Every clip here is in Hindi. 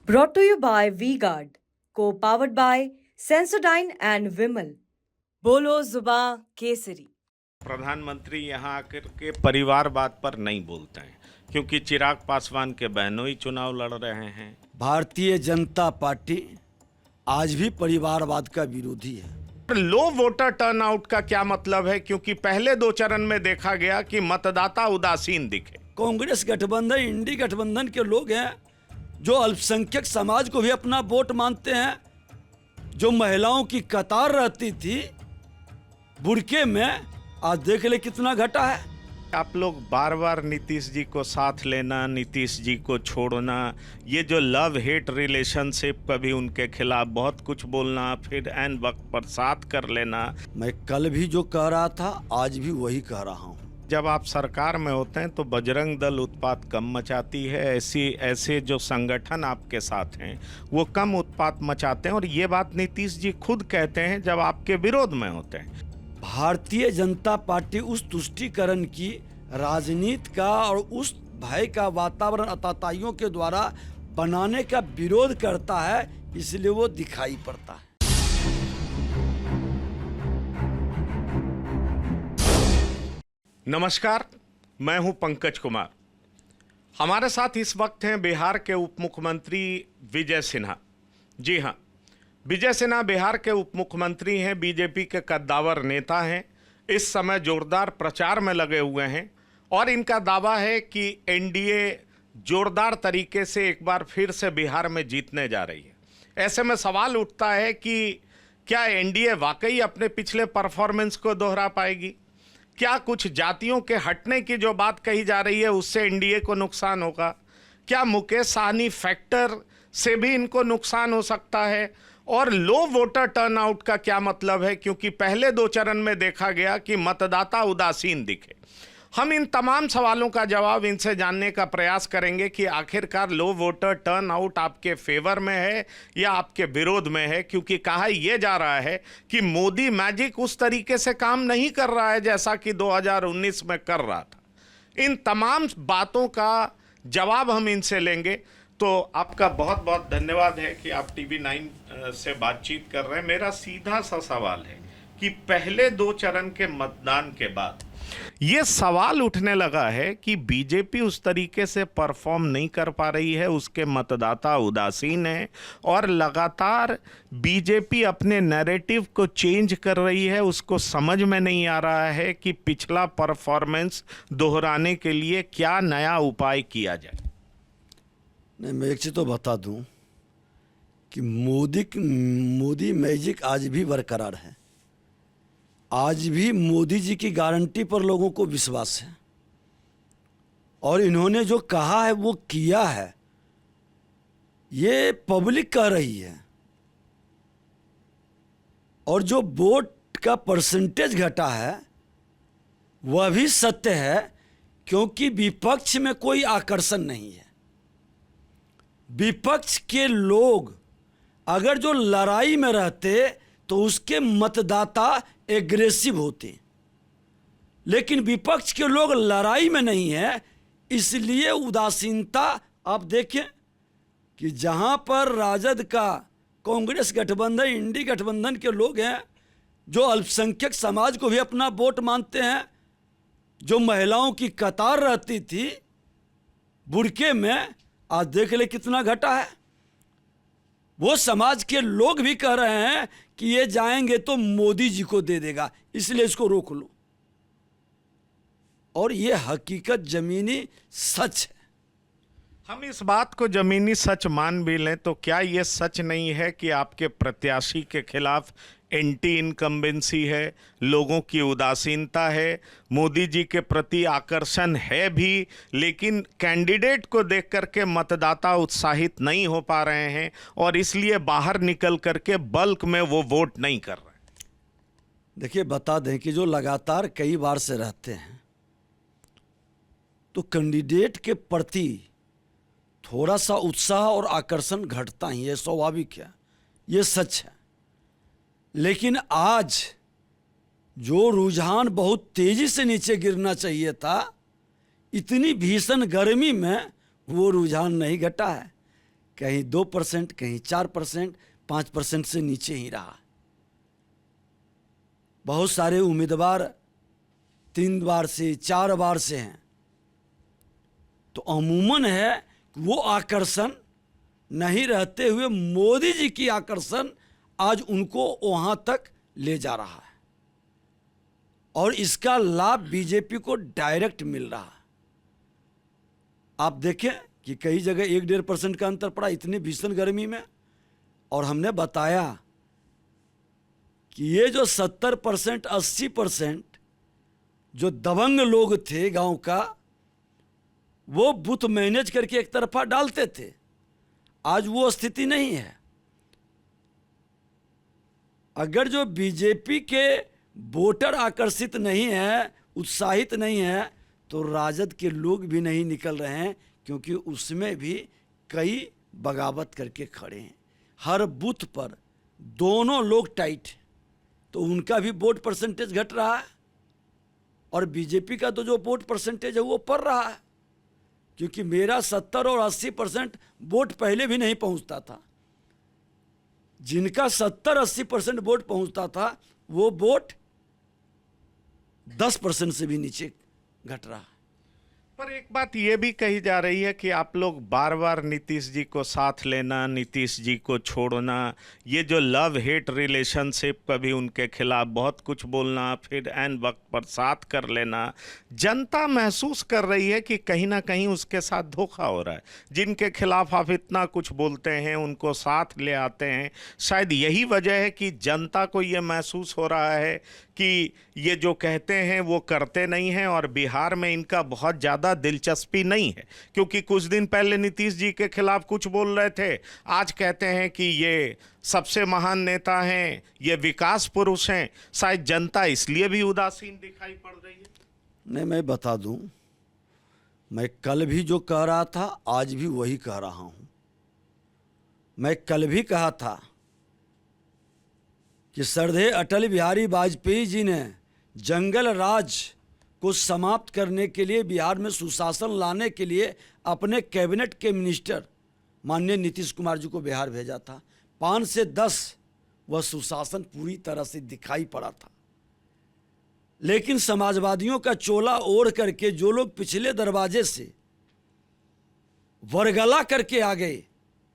Brought to you by V-Guard, co-powered by Sensodyne and Vimal. बोलो जुबा केसरी। प्रधानमंत्री यहाँ आकर के परिवारवाद पर नहीं बोलते हैं क्योंकि चिराग पासवान के बहनों ही चुनाव लड़ रहे हैं। भारतीय जनता पार्टी आज भी परिवारवाद का विरोधी है। लो वोटर टर्नआउट का क्या मतलब है, क्योंकि पहले दो चरण में देखा गया कि मतदाता उदासीन दिखे। कांग्रेस गठबंधन, इंडी गठबंधन के लोग हैं जो अल्पसंख्यक समाज को भी अपना वोट मानते हैं, जो महिलाओं की कतार रहती थी बुरके में, आज देख ले कितना घटा है। आप लोग बार बार नीतीश जी को साथ लेना, नीतीश जी को छोड़ना, ये जो लव हेट रिलेशनशिप, कभी उनके खिलाफ बहुत कुछ बोलना, फिर एन वक्त पर साथ कर लेना। मैं कल भी जो कह रहा था आज भी वही कह रहा हूँ। जब आप सरकार में होते हैं तो बजरंग दल उत्पात कम मचाती है, ऐसे जो संगठन आपके साथ हैं वो कम उत्पात मचाते हैं, और ये बात नीतीश जी खुद कहते हैं जब आपके विरोध में होते हैं। भारतीय जनता पार्टी उस तुष्टीकरण की राजनीति का और उस भय का वातावरण अताताइयों के द्वारा बनाने का विरोध करता है, इसलिए वो दिखाई पड़ता है। नमस्कार, मैं हूं पंकज कुमार। हमारे साथ इस वक्त हैं बिहार के उप मुख्यमंत्री विजय सिन्हा। जी हां, विजय सिन्हा बिहार के उप मुख्यमंत्री हैं, बीजेपी के कद्दावर नेता हैं, इस समय जोरदार प्रचार में लगे हुए हैं और इनका दावा है कि एनडीए जोरदार तरीके से एक बार फिर से बिहार में जीतने जा रही है। ऐसे में सवाल उठता है कि क्या एनडीए वाकई अपने पिछले परफॉर्मेंस को दोहरा पाएगी? क्या कुछ जातियों के हटने की जो बात कही जा रही है उससे एनडीए को नुकसान होगा? क्या मुकेश सहनी फैक्टर से भी इनको नुकसान हो सकता है? और लो वोटर टर्नआउट का क्या मतलब है, क्योंकि पहले दो चरण में देखा गया कि मतदाता उदासीन दिखे। हम इन तमाम सवालों का जवाब इनसे जानने का प्रयास करेंगे कि आखिरकार लो वोटर टर्नआउट आपके फेवर में है या आपके विरोध में है, क्योंकि कहा यह जा रहा है कि मोदी मैजिक उस तरीके से काम नहीं कर रहा है जैसा कि 2019 में कर रहा था। इन तमाम बातों का जवाब हम इनसे लेंगे। तो आपका बहुत बहुत धन्यवाद है कि आप टीवी 9 से बातचीत कर रहे हैं। मेरा सीधा सा सवाल है कि पहले दो चरण के मतदान के बाद ये सवाल उठने लगा है कि बीजेपी उस तरीके से परफॉर्म नहीं कर पा रही है, उसके मतदाता उदासीन हैं और लगातार बीजेपी अपने नैरेटिव को चेंज कर रही है। उसको समझ में नहीं आ रहा है कि पिछला परफॉर्मेंस दोहराने के लिए क्या नया उपाय किया जाए। नहीं, मैं एक चीज़ तो बता दूं कि मोदी मैजिक आज भी बरकरार है। आज भी मोदी जी की गारंटी पर लोगों को विश्वास है और इन्होंने जो कहा है वो किया है, ये पब्लिक कह रही है। और जो वोट का परसेंटेज घटा है वह भी सत्य है, क्योंकि विपक्ष में कोई आकर्षण नहीं है। विपक्ष के लोग अगर जो लड़ाई में रहते तो उसके मतदाता एग्रेसिव होते, लेकिन विपक्ष के लोग लड़ाई में नहीं है, इसलिए उदासीनता। आप देखें कि जहां पर राजद का, कांग्रेस गठबंधन, इंडी गठबंधन के लोग हैं जो अल्पसंख्यक समाज को भी अपना वोट मानते हैं, जो महिलाओं की कतार रहती थी बुरके में, आज देख ले कितना घटा है। वो समाज के लोग भी कह रहे हैं कि ये जाएंगे तो मोदी जी को दे देगा, इसलिए इसको रोक लो। और ये हकीकत जमीनी सच है। हम इस बात को जमीनी सच मान भी लें तो क्या ये सच नहीं है कि आपके प्रत्याशी के खिलाफ एंटी इनकम्बेंसी है, लोगों की उदासीनता है, मोदी जी के प्रति आकर्षण है भी, लेकिन कैंडिडेट को देख करके मतदाता उत्साहित नहीं हो पा रहे हैं और इसलिए बाहर निकल करके बल्क में वो वोट नहीं कर रहे हैं? देखिए, बता दें कि जो लगातार कई बार से रहते हैं तो कैंडिडेट के प्रति थोड़ा सा उत्साह और आकर्षण घटता ही है, स्वाभाविक है, ये सच है। लेकिन आज जो रुझान बहुत तेजी से नीचे गिरना चाहिए था, इतनी भीषण गर्मी में वो रुझान नहीं घटा है। कहीं 2%, कहीं 4%, 5% से नीचे ही रहा। बहुत सारे उम्मीदवार 3 बार से 4 बार से हैं, तो अमूमन है कि वो आकर्षण नहीं रहते हुए मोदी जी की आकर्षण आज उनको वहां तक ले जा रहा है और इसका लाभ बीजेपी को डायरेक्ट मिल रहा है। आप देखें कि कई जगह 1-1.5% का अंतर पड़ा इतनी भीषण गर्मी में, और हमने बताया कि ये जो 70%, 80% जो दबंग लोग थे गांव का, वो बूथ मैनेज करके एक तरफा डालते थे। आज वो स्थिति नहीं है। अगर जो बीजेपी के वोटर आकर्षित नहीं है, उत्साहित नहीं है, तो राजद के लोग भी नहीं निकल रहे हैं, क्योंकि उसमें भी कई बगावत करके खड़े हैं। हर बूथ पर दोनों लोग टाइट, तो उनका भी वोट परसेंटेज घट रहा है और बीजेपी का तो जो वोट परसेंटेज है वो बढ़ रहा है, क्योंकि मेरा 70 और 80% वोट पहले भी नहीं पहुंचता था। जिनका 70-80% वोट पहुंचता था वो वोट 10% से भी नीचे घट रहा है। पर एक बात ये भी कही जा रही है कि आप लोग बार बार नीतीश जी को साथ लेना, नीतीश जी को छोड़ना, ये जो लव हेट रिलेशनशिप, कभी उनके खिलाफ बहुत कुछ बोलना, फिर ऐन वक्त पर साथ कर लेना, जनता महसूस कर रही है कि कहीं ना कहीं उसके साथ धोखा हो रहा है। जिनके खिलाफ आप इतना कुछ बोलते हैं उनको साथ ले आते हैं। शायद यही वजह है कि जनता को ये महसूस हो रहा है कि ये जो कहते हैं वो करते नहीं हैं, और बिहार में इनका बहुत ज़्यादा दिलचस्पी नहीं है, क्योंकि कुछ दिन पहले नीतीश जी के खिलाफ कुछ बोल रहे थे, आज कहते हैं कि ये सबसे महान नेता हैं, ये विकास पुरुष हैं। शायद जनता इसलिए भी उदासीन दिखाई पड़ रही है। नहीं, मैं बता दूं, मैं कल भी जो कह रहा था आज भी वही कह रहा हूं। मैं कल भी कहा था कि श्रद्धेय अटल बिहारी वाजपेयी जी ने जंगल राज को समाप्त करने के लिए, बिहार में सुशासन लाने के लिए अपने कैबिनेट के मिनिस्टर माननीय नीतीश कुमार जी को बिहार भेजा था। 5 से 10 वह सुशासन पूरी तरह से दिखाई पड़ा था, लेकिन समाजवादियों का चोला ओढ़ करके जो लोग पिछले दरवाजे से वरगला करके आ गए,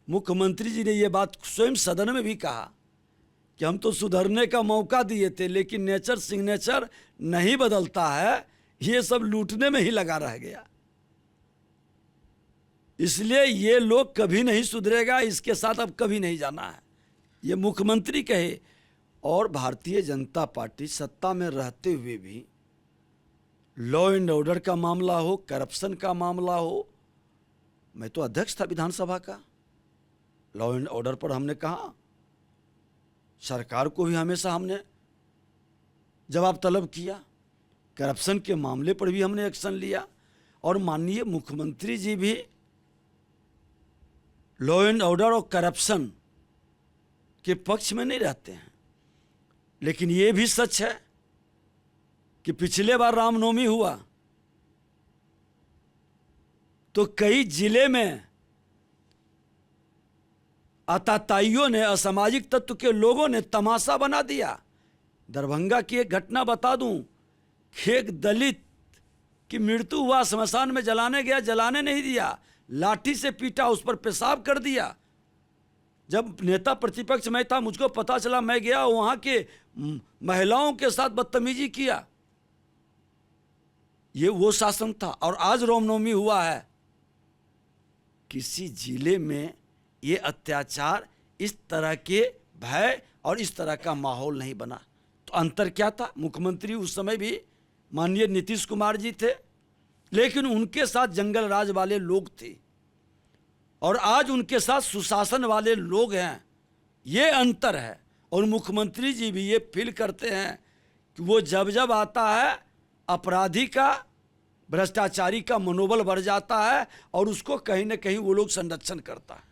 मुख्यमंत्री जी ने यह बात स्वयं सदन में भी कहा कि हम तो सुधरने का मौका दिए थे, लेकिन नेचर सिग्नेचर नहीं बदलता है, ये सब लूटने में ही लगा रह गया। इसलिए ये लोग कभी नहीं सुधरेगा, इसके साथ अब कभी नहीं जाना है, ये मुख्यमंत्री कहे। और भारतीय जनता पार्टी सत्ता में रहते हुए भी लॉ एंड ऑर्डर का मामला हो, करप्शन का मामला हो, मैं तो अध्यक्ष था विधानसभा का, लॉ एंड ऑर्डर पर हमने कहा, सरकार को भी हमेशा हमने जवाब तलब किया, करप्शन के मामले पर भी हमने एक्शन लिया, और माननीय मुख्यमंत्री जी भी लॉ एंड ऑर्डर और करप्शन के पक्ष में नहीं रहते हैं। लेकिन ये भी सच है कि पिछले बार रामनवमी हुआ तो कई जिले में आतताइयों ने, असामाजिक तत्व के लोगों ने तमाशा बना दिया। दरभंगा की एक घटना बता दूं, एक दलित की मृत्यु हुआ, श्मशान में जलाने गया, जलाने नहीं दिया, लाठी से पीटा, उस पर पेशाब कर दिया। जब नेता प्रतिपक्ष मैं था, मुझको पता चला, मैं गया, वहां के महिलाओं के साथ बदतमीजी किया। ये वो शासन था। और आज रामनवमी हुआ है, किसी जिले में ये अत्याचार, इस तरह के भय और इस तरह का माहौल नहीं बना। तो अंतर क्या था? मुख्यमंत्री उस समय भी माननीय नीतीश कुमार जी थे, लेकिन उनके साथ जंगल राज वाले लोग थे, और आज उनके साथ सुशासन वाले लोग हैं। ये अंतर है। और मुख्यमंत्री जी भी ये फील करते हैं कि वो जब जब आता है, अपराधी का, भ्रष्टाचारी का मनोबल बढ़ जाता है, और उसको कहीं ना कहीं वो लोग संरक्षण करता है।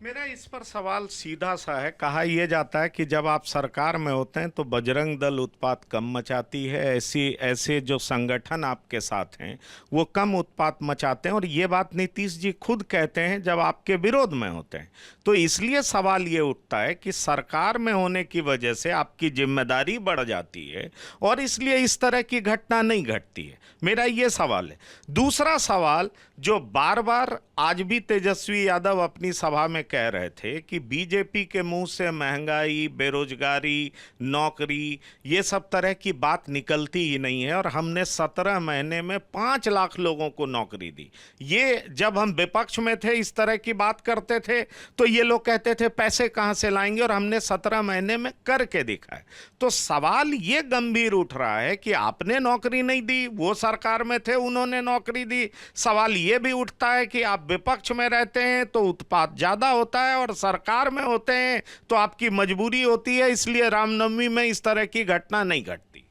मेरा इस पर सवाल सीधा सा है। कहा यह जाता है कि जब आप सरकार में होते हैं तो बजरंग दल उत्पात कम मचाती है, ऐसे जो संगठन आपके साथ हैं वो कम उत्पात मचाते हैं, और ये बात नीतीश जी खुद कहते हैं जब आपके विरोध में होते हैं। तो इसलिए सवाल ये उठता है कि सरकार में होने की वजह से आपकी जिम्मेदारी बढ़ जाती है और इसलिए इस तरह की घटना नहीं घटती है। मेरा ये सवाल है। दूसरा सवाल जो बार बार आज भी तेजस्वी यादव अपनी सभा में कह रहे थे कि बीजेपी के मुंह से महंगाई, बेरोजगारी, नौकरी, ये सब तरह की बात निकलती ही नहीं है, और हमने 17 महीने में 5 लाख लोगों को नौकरी दी। ये जब हम विपक्ष में थे इस तरह की बात करते थे तो ये लोग कहते थे पैसे कहां से लाएंगे, और हमने 17 महीने में करके दिखाए। तो सवाल ये गंभीर उठ रहा है कि आपने नौकरी नहीं दी, वो सरकार में थे उन्होंने नौकरी दी। सवाल ये भी उठता है कि आप विपक्ष में रहते हैं तो उत्पात ज्यादा होता है और सरकार में होते हैं तो आपकी मजबूरी होती है, इसलिए रामनवमी में इस तरह की घटना नहीं घटती।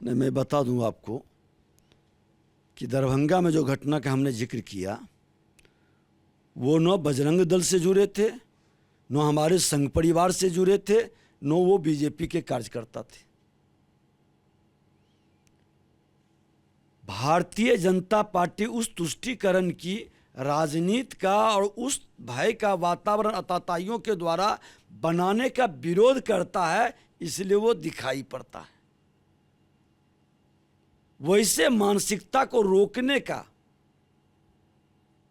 नहीं, मैं बता दूं आपको कि दरभंगा में जो घटना का हमने जिक्र किया वो न बजरंग दल से जुड़े थे, न हमारे संघ परिवार से जुड़े थे, न वो बीजेपी के कार्यकर्ता थे। भारतीय जनता पार्टी उस तुष्टीकरण की राजनीति का और उस भय का वातावरण अताताइयों के द्वारा बनाने का विरोध करता है, इसलिए वो दिखाई पड़ता है। वैसे मानसिकता को रोकने का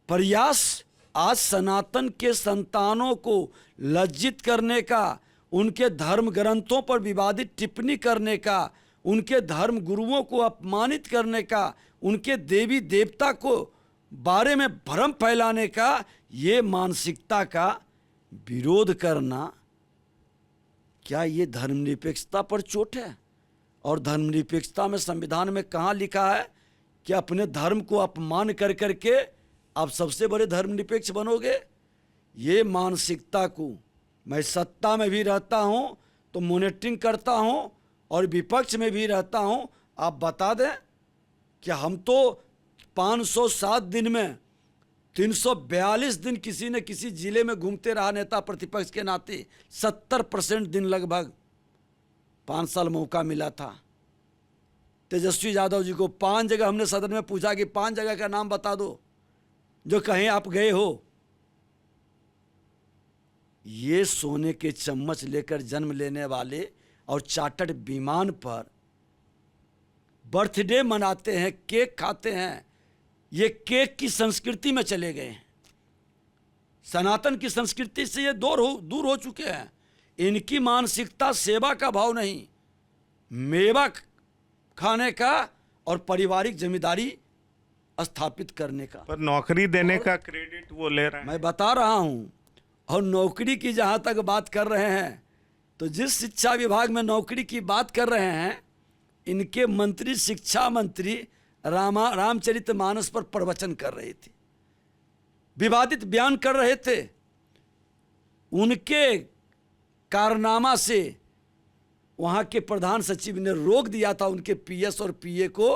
प्रयास आज सनातन के संतानों को लज्जित करने का, उनके धर्म ग्रंथों पर विवादित टिप्पणी करने का, उनके धर्म गुरुओं को अपमानित करने का, उनके देवी देवता को बारे में भ्रम फैलाने का, ये मानसिकता का विरोध करना, क्या ये धर्मनिरपेक्षता पर चोट है? और धर्मनिरपेक्षता में संविधान में कहाँ लिखा है कि अपने धर्म को अपमान कर करके आप सबसे बड़े धर्मनिरपेक्ष बनोगे? ये मानसिकता को मैं सत्ता में भी रहता हूँ तो मॉनिटरिंग करता हूँ और विपक्ष में भी रहता हूँ। आप बता दें कि हम तो 507 दिन में 342 दिन किसी न किसी जिले में घूमते रहा नेता प्रतिपक्ष के नाते। 70% दिन लगभग 5 साल मौका मिला था। तेजस्वी यादव जी को 5 जगह हमने सदन में पूछा कि 5 जगह का नाम बता दो जो कहीं आप गए हो। ये सोने के चम्मच लेकर जन्म लेने वाले और चार्टर्ड विमान पर बर्थडे मनाते हैं, केक खाते हैं, ये केक की संस्कृति में चले गए हैं। सनातन की संस्कृति से ये दूर हो चुके हैं। इनकी मानसिकता सेवा का भाव नहीं, मेवा खाने का और पारिवारिक जिम्मेदारी स्थापित करने का। पर नौकरी देने का क्रेडिट वो ले रहे हैं। मैं बता रहा हूं। और नौकरी की जहां तक बात कर रहे हैं तो जिस शिक्षा विभाग में नौकरी की बात कर रहे हैं, इनके मंत्री शिक्षा मंत्री रामचरितमानस पर प्रवचन कर रहे थे, विवादित बयान कर रहे थे। उनके कारनामा से वहाँ के प्रधान सचिव ने रोक दिया था उनके पीएस और पीए को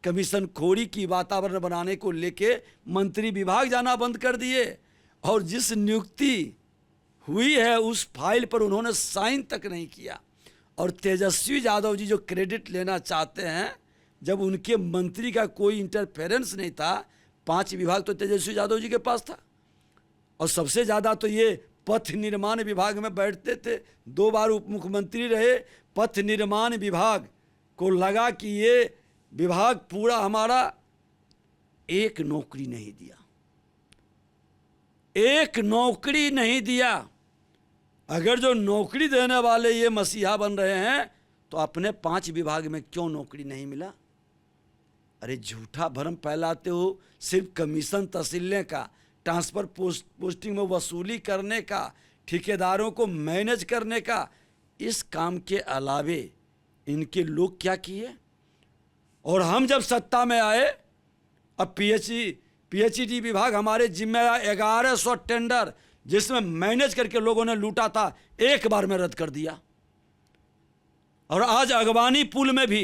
कमीशन खोरी की वातावरण बनाने को लेके मंत्री विभाग जाना बंद कर दिए। और जिस नियुक्ति हुई है उस फाइल पर उन्होंने साइन तक नहीं किया। और तेजस्वी यादव जी जो क्रेडिट लेना चाहते हैं, जब उनके मंत्री का कोई इंटरफेरेंस नहीं था, 5 विभाग तो तेजस्वी यादव जी के पास था। और सबसे ज़्यादा तो ये पथ निर्माण विभाग में बैठते थे, 2 बार उप मुख्यमंत्री रहे। पथ निर्माण विभाग को लगा कि ये विभाग पूरा हमारा, एक नौकरी नहीं दिया, एक नौकरी नहीं दिया। अगर जो नौकरी देने वाले ये मसीहा बन रहे हैं तो अपने 5 विभाग में क्यों नौकरी नहीं मिला? अरे झूठा भ्रम फैलाते हो। सिर्फ कमीशन तसीलने का, ट्रांसफर पोस्टिंग में वसूली करने का, ठेकेदारों को मैनेज करने का, इस काम के अलावे इनके लोग क्या किए? और हम जब सत्ता में आए, अब पीएचडी विभाग हमारे जिम्मे 1100 टेंडर जिसमें मैनेज करके लोगों ने लूटा था, एक बार में रद्द कर दिया। और आज अगवानी पुल में भी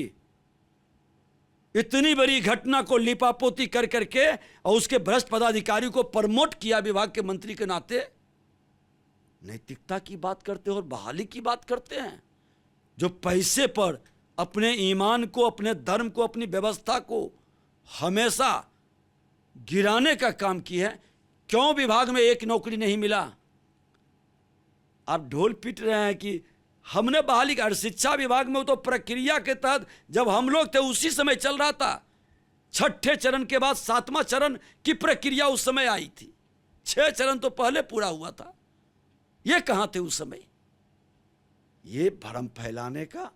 इतनी बड़ी घटना को लिपापोती कर करके और उसके भ्रष्ट पदाधिकारी को प्रमोट किया विभाग के मंत्री के नाते। नैतिकता की बात करते हैं और बहाली की बात करते हैं, जो पैसे पर अपने ईमान को, अपने धर्म को, अपनी व्यवस्था को हमेशा गिराने का काम किए हैं। क्यों विभाग में एक नौकरी नहीं मिला? आप ढोल पीट रहे हैं कि हमने बहाली कर। शिक्षा विभाग में वो तो प्रक्रिया के तहत जब हम लोग थे उसी समय चल रहा था। 6ठे चरण के बाद 7वां चरण की प्रक्रिया उस समय आई थी। 6 चरण तो पहले पूरा हुआ था। ये कहां थे उस समय? ये भ्रम फैलाने का,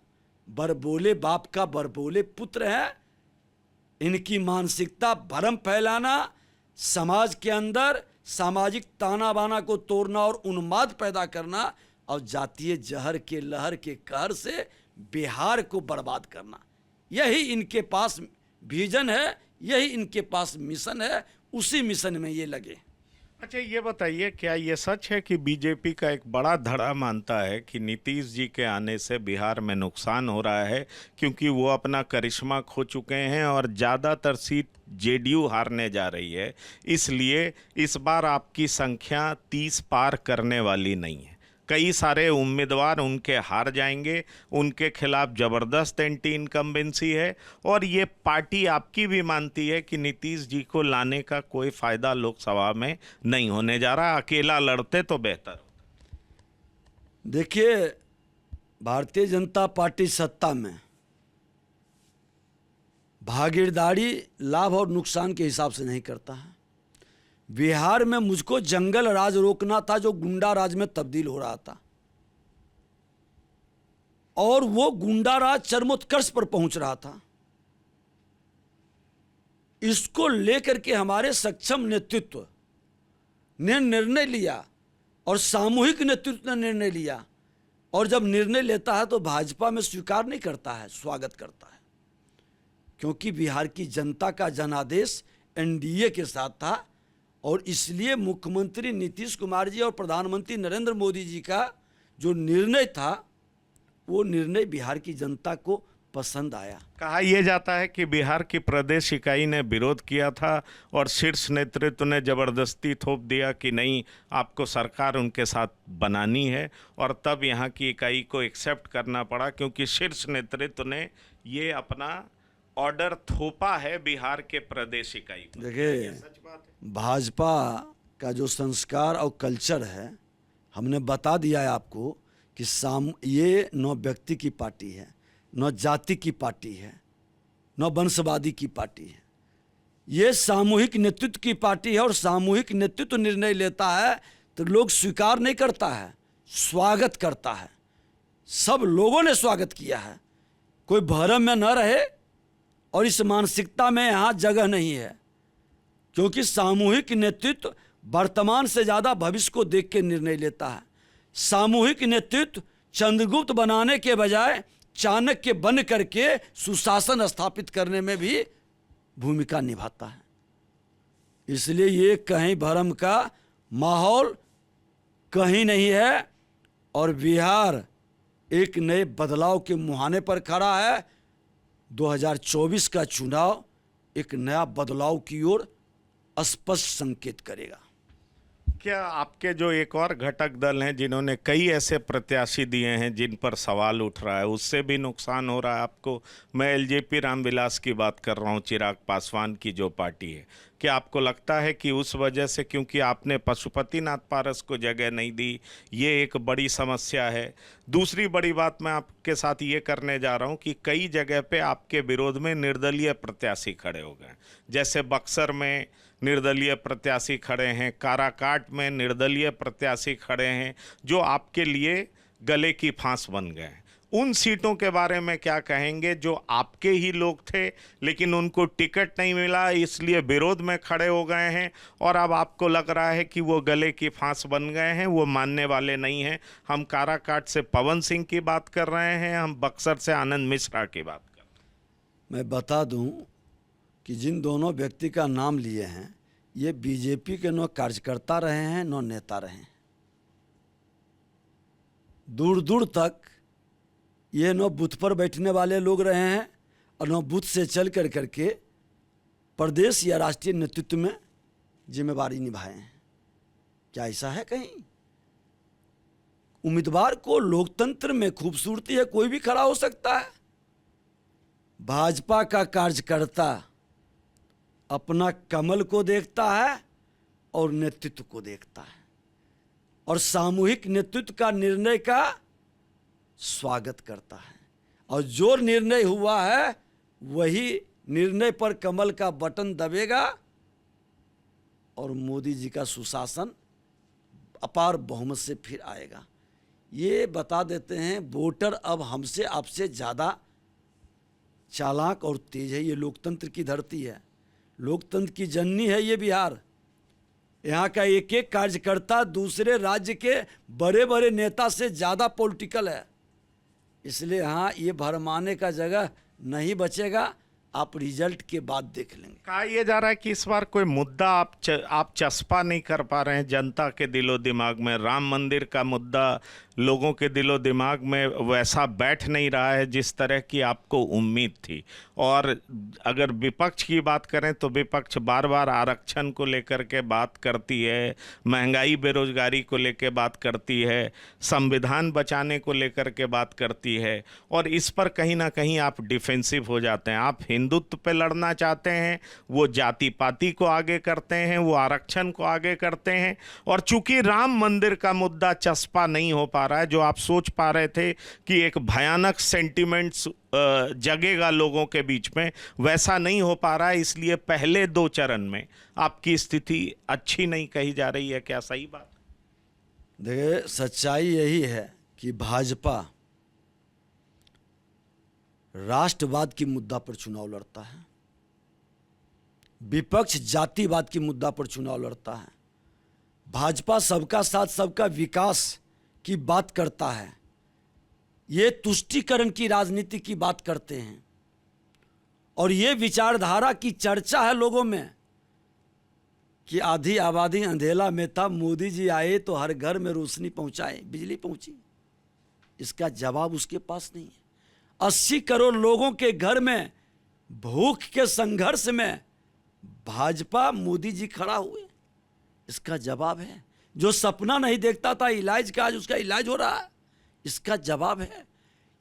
बरबोले बाप का बरबोले पुत्र है। इनकी मानसिकता भ्रम फैलाना, समाज के अंदर सामाजिक ताना बाना को तोड़ना और उन्माद पैदा करना और जातीय जहर के लहर के कहर से बिहार को बर्बाद करना, यही इनके पास विजन है, यही इनके पास मिशन है। उसी मिशन में ये लगे। अच्छा, ये बताइए, क्या ये सच है कि बीजेपी का एक बड़ा धड़ा मानता है कि नीतीश जी के आने से बिहार में नुकसान हो रहा है, क्योंकि वो अपना करिश्मा खो चुके हैं और ज़्यादातर सीट जेडीयू हारने जा रही है, इसलिए इस बार आपकी संख्या 30 पार करने वाली नहीं है? कई सारे उम्मीदवार उनके हार जाएंगे, उनके खिलाफ ज़बरदस्त एंटी इनकम्बेंसी है, और ये पार्टी आपकी भी मानती है कि नीतीश जी को लाने का कोई फ़ायदा लोकसभा में नहीं होने जा रहा, अकेला लड़ते तो बेहतर। देखिए, भारतीय जनता पार्टी सत्ता में भागीदारी लाभ और नुकसान के हिसाब से नहीं करता है। बिहार में मुझको जंगल राज रोकना था जो गुंडा राज में तब्दील हो रहा था, और वो गुंडा राज चरमोत्कर्ष पर पहुंच रहा था। इसको लेकर के हमारे सक्षम नेतृत्व ने निर्णय लिया और सामूहिक नेतृत्व ने निर्णय लिया, और जब निर्णय लेता है तो भाजपा में स्वीकार नहीं करता है, स्वागत करता है, क्योंकि बिहार की जनता का जनादेश एनडीए के साथ था। और इसलिए मुख्यमंत्री नीतीश कुमार जी और प्रधानमंत्री नरेंद्र मोदी जी का जो निर्णय था, वो निर्णय बिहार की जनता को पसंद आया। कहा यह जाता है कि बिहार की प्रदेश इकाई ने विरोध किया था और शीर्ष नेतृत्व ने जबरदस्ती थोप दिया कि नहीं, आपको सरकार उनके साथ बनानी है, और तब यहाँ की इकाई को एक्सेप्ट करना पड़ा, क्योंकि शीर्ष नेतृत्व ने ये अपना ऑर्डर थोपा है बिहार के प्रदेश इकाई पर। देखिए, सच बात है। भाजपा का जो संस्कार और कल्चर है, हमने बता दिया है आपको कि ये न व्यक्ति की पार्टी है, न जाति की पार्टी है, न वंशवादी की पार्टी है। ये सामूहिक नेतृत्व की पार्टी है, और सामूहिक नेतृत्व निर्णय लेता है तो लोग स्वीकार नहीं करता है, स्वागत करता है। सब लोगों ने स्वागत किया है, कोई भ्रम में न रहे, और इस मानसिकता में यहाँ जगह नहीं है, क्योंकि सामूहिक नेतृत्व वर्तमान से ज़्यादा भविष्य को देख के निर्णय लेता है। सामूहिक नेतृत्व चंद्रगुप्त बनाने के बजाय चाणक्य बन करके सुशासन स्थापित करने में भी भूमिका निभाता है। इसलिए ये कहीं भ्रम का माहौल कहीं नहीं है, और बिहार एक नए बदलाव के मुहाने पर खड़ा है। 2024 का चुनाव एक नया बदलाव की ओर स्पष्ट संकेत करेगा। क्या आपके जो एक और घटक दल हैं जिन्होंने कई ऐसे प्रत्याशी दिए हैं जिन पर सवाल उठ रहा है, उससे भी नुकसान हो रहा है आपको? मैं एलजेपी रामविलास की बात कर रहा हूं, चिराग पासवान की जो पार्टी है। क्या आपको लगता है कि उस वजह से, क्योंकि आपने पशुपतिनाथ पारस को जगह नहीं दी, ये एक बड़ी समस्या है? दूसरी बड़ी बात मैं आपके साथ ये करने जा रहा हूँ कि कई जगह पे आपके विरोध में निर्दलीय प्रत्याशी खड़े हो गए, जैसे बक्सर में निर्दलीय प्रत्याशी खड़े हैं, काराकाट में निर्दलीय प्रत्याशी खड़े हैं, जो आपके लिए गले की फांस बन गए। उन सीटों के बारे में क्या कहेंगे जो आपके ही लोग थे लेकिन उनको टिकट नहीं मिला, इसलिए विरोध में खड़े हो गए हैं, और अब आपको लग रहा है कि वो गले की फांस बन गए हैं, वो मानने वाले नहीं हैं? हम काराकाट से पवन सिंह की बात कर रहे हैं, हम बक्सर से आनंद मिश्रा की बात कर रहे हैं। मैं बता दूं कि जिन दोनों व्यक्ति का नाम लिए हैं, ये बीजेपी के न कार्यकर्ता रहे हैं न नेता रहे हैं। दूर दूर तक ये न बूथ पर बैठने वाले लोग रहे हैं, और न बूथ से चल कर करके प्रदेश या राष्ट्रीय नेतृत्व में जिम्मेवारी निभाए हैं। क्या ऐसा है कहीं? उम्मीदवार को लोकतंत्र में खूबसूरती है, कोई भी खड़ा हो सकता है। भाजपा का कार्यकर्ता अपना कमल को देखता है और नेतृत्व को देखता है और सामूहिक नेतृत्व का निर्णय का स्वागत करता है, और जो निर्णय हुआ है वही निर्णय पर कमल का बटन दबेगा और मोदी जी का सुशासन अपार बहुमत से फिर आएगा। ये बता देते हैं वोटर अब हमसे आपसे ज़्यादा चालाक और तेज है। ये लोकतंत्र की धरती है, लोकतंत्र की जननी है ये बिहार। यहाँ का एक एक कार्यकर्ता दूसरे राज्य के बड़े बड़े नेता से ज़्यादा पॉलिटिकल है, इसलिए यहाँ ये भरमाने का जगह नहीं बचेगा। आप रिजल्ट के बाद देख लेंगे। कहा यह जा रहा है कि इस बार कोई मुद्दा आप चस्पा नहीं कर पा रहे हैं जनता के दिलो दिमाग में। राम मंदिर का मुद्दा लोगों के दिलो दिमाग में वैसा बैठ नहीं रहा है जिस तरह की आपको उम्मीद थी। और अगर विपक्ष की बात करें तो विपक्ष बार बार आरक्षण को लेकर के बात करती है, महंगाई बेरोजगारी को लेकर बात करती है, संविधान बचाने को लेकर के बात करती है, और इस पर कहीं ना कहीं आप डिफेंसिव हो जाते हैं। आप हिंदुत्व पे लड़ना चाहते हैं, वो जाति पाति को आगे करते हैं, वो आरक्षण को आगे करते हैं। और चूंकि राम मंदिर का मुद्दा चस्पा नहीं हो पा रहा है, जो आप सोच पा रहे थे कि एक भयानक सेंटिमेंट्स जगेगा लोगों के बीच में, वैसा नहीं हो पा रहा है। इसलिए पहले 2 चरण में आपकी स्थिति अच्छी नहीं कही जा रही है, क्या सही बात? देखिए, सच्चाई यही है कि भाजपा राष्ट्रवाद की मुद्दा पर चुनाव लड़ता है, विपक्ष जातिवाद की मुद्दा पर चुनाव लड़ता है। भाजपा सबका साथ सबका विकास की बात करता है, ये तुष्टीकरण की राजनीति की बात करते हैं, और ये विचारधारा की चर्चा है लोगों में कि आधी आबादी अंधेला में था, मोदी जी आए तो हर घर में रोशनी पहुंचाए, बिजली पहुंची। इसका जवाब उसके पास नहीं है। 80 करोड़ लोगों के घर में भूख के संघर्ष में भाजपा मोदी जी खड़ा हुए, इसका जवाब है। जो सपना नहीं देखता था इलाज का, आज उसका इलाज हो रहा है, इसका जवाब है।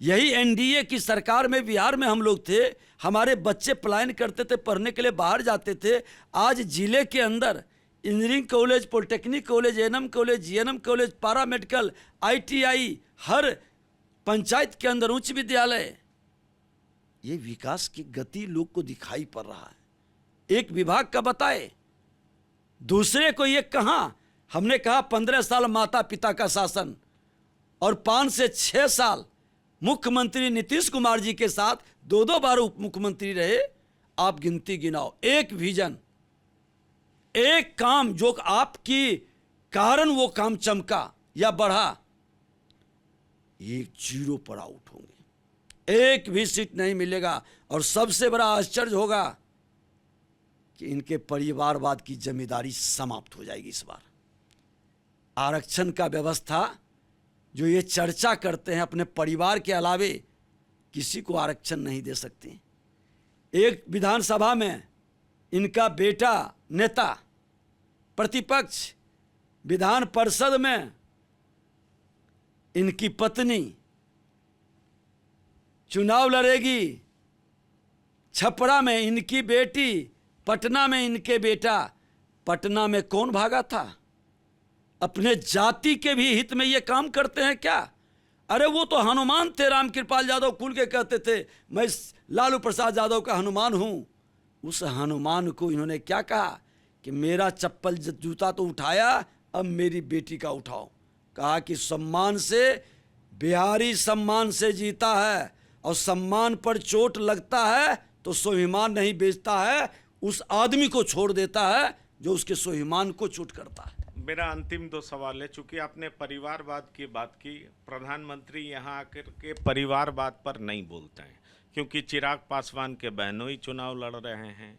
यही एनडीए की सरकार में बिहार में हम लोग थे, हमारे बच्चे पलायन करते थे, पढ़ने के लिए बाहर जाते थे। आज जिले के अंदर engineering college, polytechnic college, ANM college, GNM college, पारा मेडिकल, आईटीआई, हर पंचायत के अंदर उच्च विद्यालय। ये विकास की गति लोग को दिखाई पड़ रहा है। एक विभाग का बताए, दूसरे को ये कहाँ। हमने कहा 15 साल माता पिता का शासन और 5 से 6 साल मुख्यमंत्री नीतीश कुमार जी के साथ 2-2 बार उप मुख्यमंत्री रहे। आप गिनती गिनाओ, एक विजन, एक काम जो आपकी कारण वो काम चमका या बढ़ा, ये 0 पर आउट होंगे, एक भी सीट नहीं मिलेगा। और सबसे बड़ा आश्चर्य होगा कि इनके परिवारवाद की जिम्मेदारी समाप्त हो जाएगी इस बार। आरक्षण का व्यवस्था जो ये चर्चा करते हैं, अपने परिवार के अलावे किसी को आरक्षण नहीं दे सकते। एक विधानसभा में इनका बेटा नेता प्रतिपक्ष, विधान परिषद में इनकी पत्नी चुनाव लड़ेगी, छपरा में इनकी बेटी, पटना में इनके बेटा। पटना में कौन भागा था? अपने जाति के भी हित में ये काम करते हैं क्या? अरे वो तो हनुमान थे, रामकृपाल यादव खुल के कहते थे मैं लालू प्रसाद यादव का हनुमान हूँ। उस हनुमान को इन्होंने क्या कहा कि मेरा चप्पल जूता तो उठाया, अब मेरी बेटी का उठाओ। कहा कि सम्मान से, बिहारी सम्मान से जीता है, और सम्मान पर चोट लगता है तो स्वाभिमान नहीं बेचता है, उस आदमी को छोड़ देता है जो उसके स्वाभिमान को चोट करता है। मेरा अंतिम 2 सवाल है। चूंकि आपने परिवारवाद की बात की, प्रधानमंत्री यहाँ आकर के परिवारवाद पर नहीं बोलते हैं, क्योंकि चिराग पासवान के बहनोई चुनाव लड़ रहे हैं,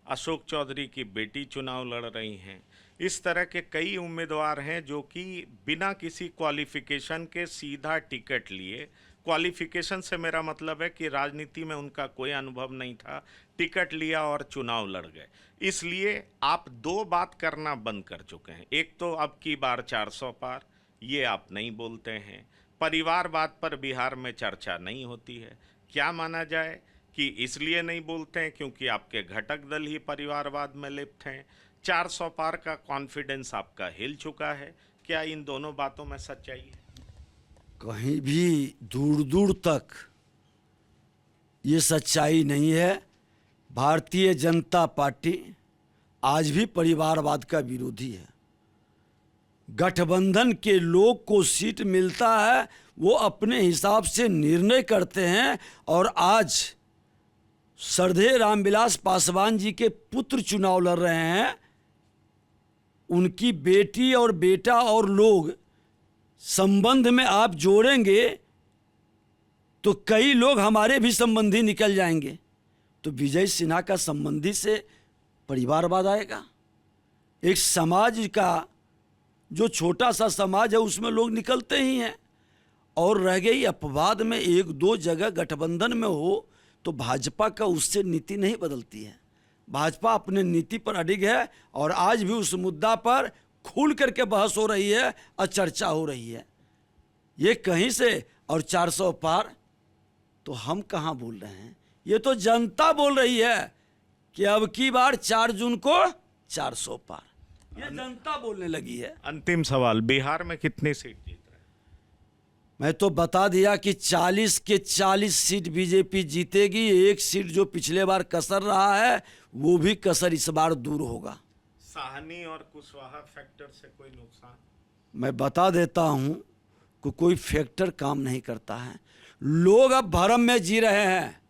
अशोक चौधरी की बेटी चुनाव लड़ रही हैं। इस तरह के कई उम्मीदवार हैं जो कि बिना किसी क्वालिफिकेशन के सीधा टिकट लिए, क्वालिफिकेशन से मेरा मतलब है कि राजनीति में उनका कोई अनुभव नहीं था, टिकट लिया और चुनाव लड़ गए। इसलिए आप 2 बात करना बंद कर चुके हैं। एक तो अब की बार 400 पार, ये आप नहीं बोलते हैं। परिवारवाद पर बिहार में चर्चा नहीं होती है। क्या माना जाए कि इसलिए नहीं बोलते हैं क्योंकि आपके घटक दल ही परिवारवाद में लिप्त हैं? 400 पार का कॉन्फिडेंस आपका हिल चुका है। क्या इन दोनों बातों में सच्चाई है? कहीं भी दूर दूर तक ये सच्चाई नहीं है। भारतीय जनता पार्टी आज भी परिवारवाद का विरोधी है। गठबंधन के लोग को सीट मिलता है, वो अपने हिसाब से निर्णय करते हैं। और आज श्रद्धेय रामविलास पासवान जी के पुत्र चुनाव लड़ रहे हैं। उनकी बेटी और बेटा और लोग संबंध में आप जोड़ेंगे तो कई लोग हमारे भी संबंधी निकल जाएंगे। तो विजय सिन्हा का संबंधी से परिवारवाद आएगा? एक समाज का जो छोटा सा समाज है उसमें लोग निकलते ही हैं। और रह गई अपवाद में एक दो जगह गठबंधन में हो तो भाजपा का उससे नीति नहीं बदलती है। भाजपा अपने नीति पर अडिग है और आज भी उस मुद्दा पर खुल करके बहस हो रही है और चर्चा हो रही है। ये कहीं से और 400 पार तो हम कहाँ बोल रहे हैं? ये तो जनता बोल रही है कि अब की बार 4 जून को 400 पार। ये जनता बोलने लगी है। अंतिम सवाल, बिहार में कितनी सीट जीत रहे हैं? मैं तो बता दिया कि 40 के 40 सीट बीजेपी जीतेगी। एक सीट जो पिछले बार कसर रहा है वो भी कसर इस बार दूर होगा। साहनी और कुशवाहा फैक्टर से कोई नुकसान? मैं बता देता हूं कि कोई फैक्टर काम नहीं करता है। लोग अब भरम में जी रहे हैं।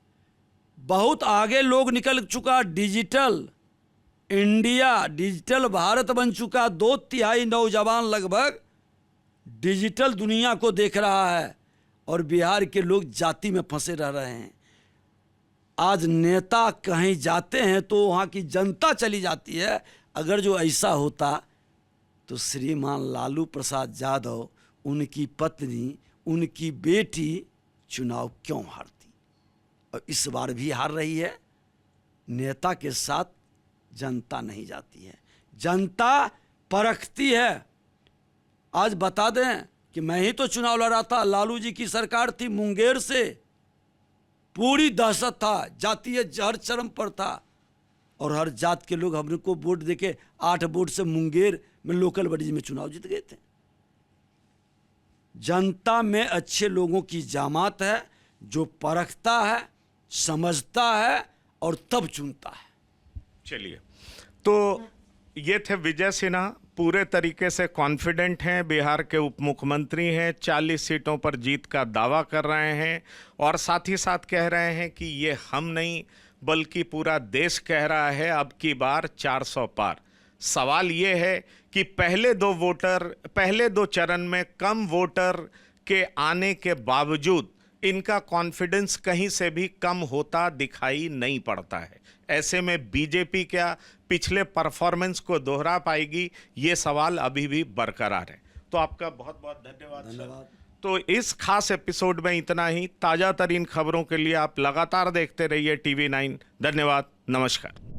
बहुत आगे लोग निकल चुका। डिजिटल इंडिया, डिजिटल भारत बन चुका। 2/3 नौजवान लगभग डिजिटल दुनिया को देख रहा है और बिहार के लोग जाति में फंसे रह रहे हैं। आज नेता कहीं जाते हैं तो वहाँ की जनता चली जाती है। अगर जो ऐसा होता तो श्रीमान लालू प्रसाद यादव, उनकी पत्नी, उनकी बेटी चुनाव क्यों हारती? और इस बार भी हार रही है। नेता के साथ जनता नहीं जाती है, जनता परखती है। आज बता दें कि मैं ही तो चुनाव लड़ा था। लालू जी की सरकार थी, मुंगेर से पूरी दहशत था, जातीय जहर चरम पर था और हर जात के लोग हमने को वोट देके 8 वोट से मुंगेर में लोकल बॉडीज में चुनाव जीत गए थे। जनता में अच्छे लोगों की जामात है जो परखता है, समझता है और तब चुनता है। चलिए, तो ये थे विजय सिन्हा। पूरे तरीके से कॉन्फिडेंट हैं, बिहार के उप मुख्यमंत्री हैं, 40 सीटों पर जीत का दावा कर रहे हैं और साथ ही साथ कह रहे हैं कि ये हम नहीं बल्कि पूरा देश कह रहा है अब की बार 400 पार। सवाल ये है कि पहले दो चरण में कम वोटर के आने के बावजूद इनका कॉन्फिडेंस कहीं से भी कम होता दिखाई नहीं पड़ता है। ऐसे में बीजेपी क्या पिछले परफॉर्मेंस को दोहरा पाएगी? ये सवाल अभी भी बरकरार है। तो आपका बहुत बहुत धन्यवाद सर। तो इस खास एपिसोड में इतना ही। ताज़ा तरीन खबरों के लिए आप लगातार देखते रहिए TV9। धन्यवाद, नमस्कार।